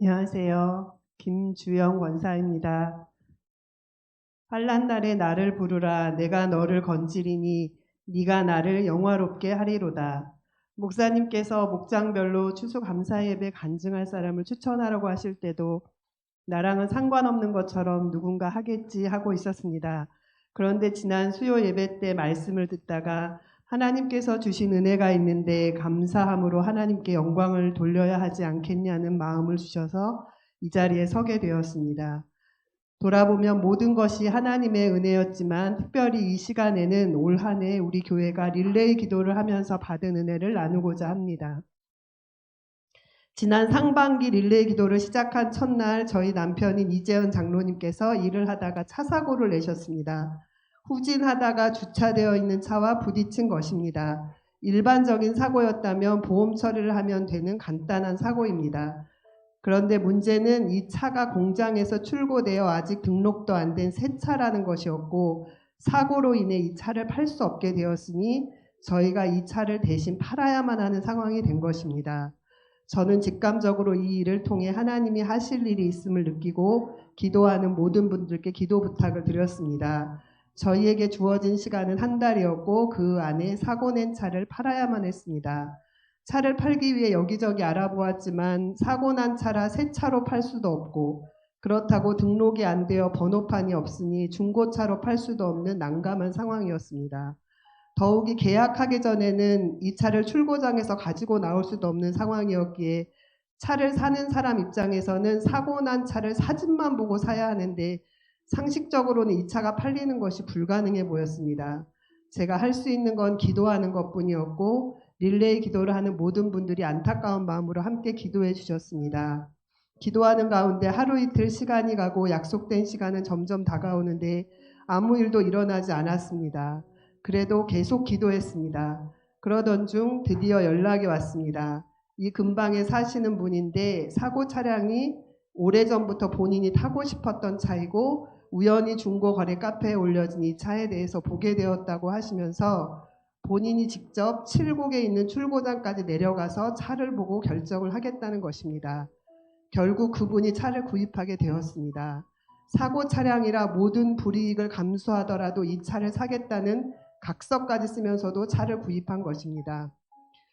안녕하세요. 김주영 원사입니다. 환난 날에 나를 부르라. 내가 너를 건지리니 네가 나를 영화롭게 하리로다. 목사님께서 목장별로 추수감사 예배 간증할 사람을 추천하라고 하실 때도 나랑은 상관없는 것처럼 누군가 하겠지 하고 있었습니다. 그런데 지난 수요 예배 때 말씀을 듣다가 하나님께서 주신 은혜가 있는데 감사함으로 하나님께 영광을 돌려야 하지 않겠냐는 마음을 주셔서 이 자리에 서게 되었습니다. 돌아보면 모든 것이 하나님의 은혜였지만 특별히 이 시간에는 올 한 해 우리 교회가 릴레이 기도를 하면서 받은 은혜를 나누고자 합니다. 지난 상반기 릴레이 기도를 시작한 첫날 저희 남편인 이재현 장로님께서 일을 하다가 차 사고를 내셨습니다. 후진하다가 주차되어 있는 차와 부딪힌 것입니다. 일반적인 사고였다면 보험 처리를 하면 되는 간단한 사고입니다. 그런데 문제는 이 차가 공장에서 출고되어 아직 등록도 안 된 새 차라는 것이었고, 사고로 인해 이 차를 팔 수 없게 되었으니 저희가 이 차를 대신 팔아야만 하는 상황이 된 것입니다. 저는 직감적으로 이 일을 통해 하나님이 하실 일이 있음을 느끼고 기도하는 모든 분들께 기도 부탁을 드렸습니다. 저희에게 주어진 시간은 한 달이었고 그 안에 사고 낸 차를 팔아야만 했습니다. 차를 팔기 위해 여기저기 알아보았지만 사고 난 차라 새 차로 팔 수도 없고, 그렇다고 등록이 안 되어 번호판이 없으니 중고차로 팔 수도 없는 난감한 상황이었습니다. 더욱이 계약하기 전에는 이 차를 출고장에서 가지고 나올 수도 없는 상황이었기에 차를 사는 사람 입장에서는 사고 난 차를 사진만 보고 사야 하는데 상식적으로는 이 차가 팔리는 것이 불가능해 보였습니다. 제가 할 수 있는 건 기도하는 것뿐이었고 릴레이 기도를 하는 모든 분들이 안타까운 마음으로 함께 기도해 주셨습니다. 기도하는 가운데 하루 이틀 시간이 가고 약속된 시간은 점점 다가오는데 아무 일도 일어나지 않았습니다. 그래도 계속 기도했습니다. 그러던 중 드디어 연락이 왔습니다. 이 근방에 사시는 분인데 사고 차량이 오래전부터 본인이 타고 싶었던 차이고 우연히 중고거래 카페에 올려진 이 차에 대해서 보게 되었다고 하시면서 본인이 직접 칠곡에 있는 출고장까지 내려가서 차를 보고 결정을 하겠다는 것입니다. 결국 그분이 차를 구입하게 되었습니다. 사고 차량이라 모든 불이익을 감수하더라도 이 차를 사겠다는 각서까지 쓰면서도 차를 구입한 것입니다.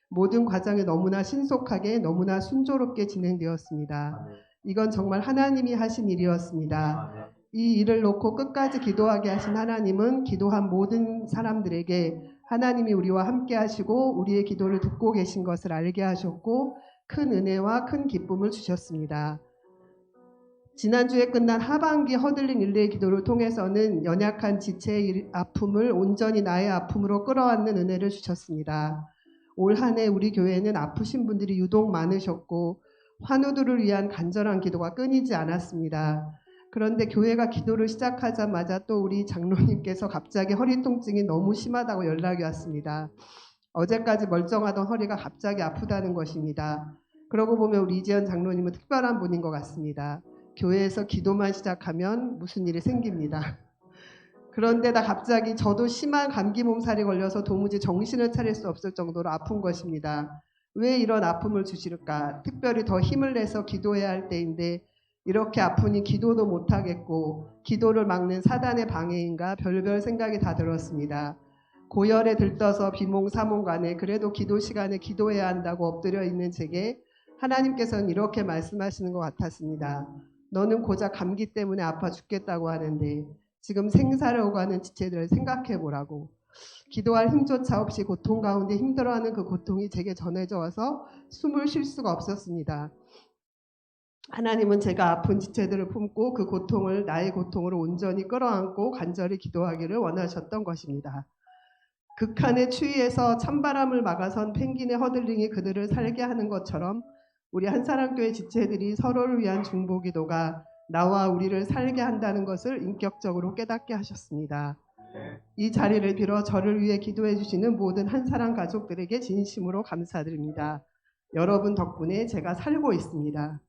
모든 과정이 너무나 신속하게 너무나 순조롭게 진행되었습니다. 이건 정말 하나님이 하신 일이었습니다. 이 일을 놓고 끝까지 기도하게 하신 하나님은 기도한 모든 사람들에게 하나님이 우리와 함께 하시고 우리의 기도를 듣고 계신 것을 알게 하셨고 큰 은혜와 큰 기쁨을 주셨습니다. 지난주에 끝난 하반기 허들린 릴레이 기도를 통해서는 연약한 지체의 아픔을 온전히 나의 아픔으로 끌어안는 은혜를 주셨습니다. 올 한 해 우리 교회는 아프신 분들이 유독 많으셨고 환우들을 위한 간절한 기도가 끊이지 않았습니다. 그런데 교회가 기도를 시작하자마자 또 우리 장로님께서 갑자기 허리 통증이 너무 심하다고 연락이 왔습니다. 어제까지 멀쩡하던 허리가 갑자기 아프다는 것입니다. 그러고 보면 우리 이재현 장로님은 특별한 분인 것 같습니다. 교회에서 기도만 시작하면 무슨 일이 생깁니다. 그런데다 갑자기 저도 심한 감기 몸살이 걸려서 도무지 정신을 차릴 수 없을 정도로 아픈 것입니다. 왜 이런 아픔을 주실까? 특별히 더 힘을 내서 기도해야 할 때인데 이렇게 아프니 기도도 못하겠고 기도를 막는 사단의 방해인가 별별 생각이 다 들었습니다. 고열에 들떠서 비몽사몽간에 그래도 기도 시간에 기도해야 한다고 엎드려 있는 제게 하나님께서는 이렇게 말씀하시는 것 같았습니다. 너는 고작 감기 때문에 아파 죽겠다고 하는데 지금 생사를 오가는 지체들을 생각해 보라고. 기도할 힘조차 없이 고통 가운데 힘들어하는 그 고통이 제게 전해져 와서 숨을 쉴 수가 없었습니다. 하나님은 제가 아픈 지체들을 품고 그 고통을 나의 고통으로 온전히 끌어안고 간절히 기도하기를 원하셨던 것입니다. 극한의 추위에서 찬바람을 막아선 펭귄의 허들링이 그들을 살게 하는 것처럼 우리 한사람교회 지체들이 서로를 위한 중보기도가 나와 우리를 살게 한다는 것을 인격적으로 깨닫게 하셨습니다. 이 자리를 빌어 저를 위해 기도해 주시는 모든 한사람 가족들에게 진심으로 감사드립니다. 여러분 덕분에 제가 살고 있습니다.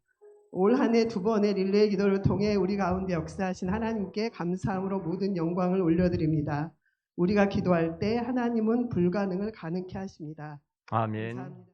올 한 해 두 번의 릴레이 기도를 통해 우리 가운데 역사하신 하나님께 감사함으로 모든 영광을 올려드립니다. 우리가 기도할 때 하나님은 불가능을 가능케 하십니다. 아멘. 감사합니다.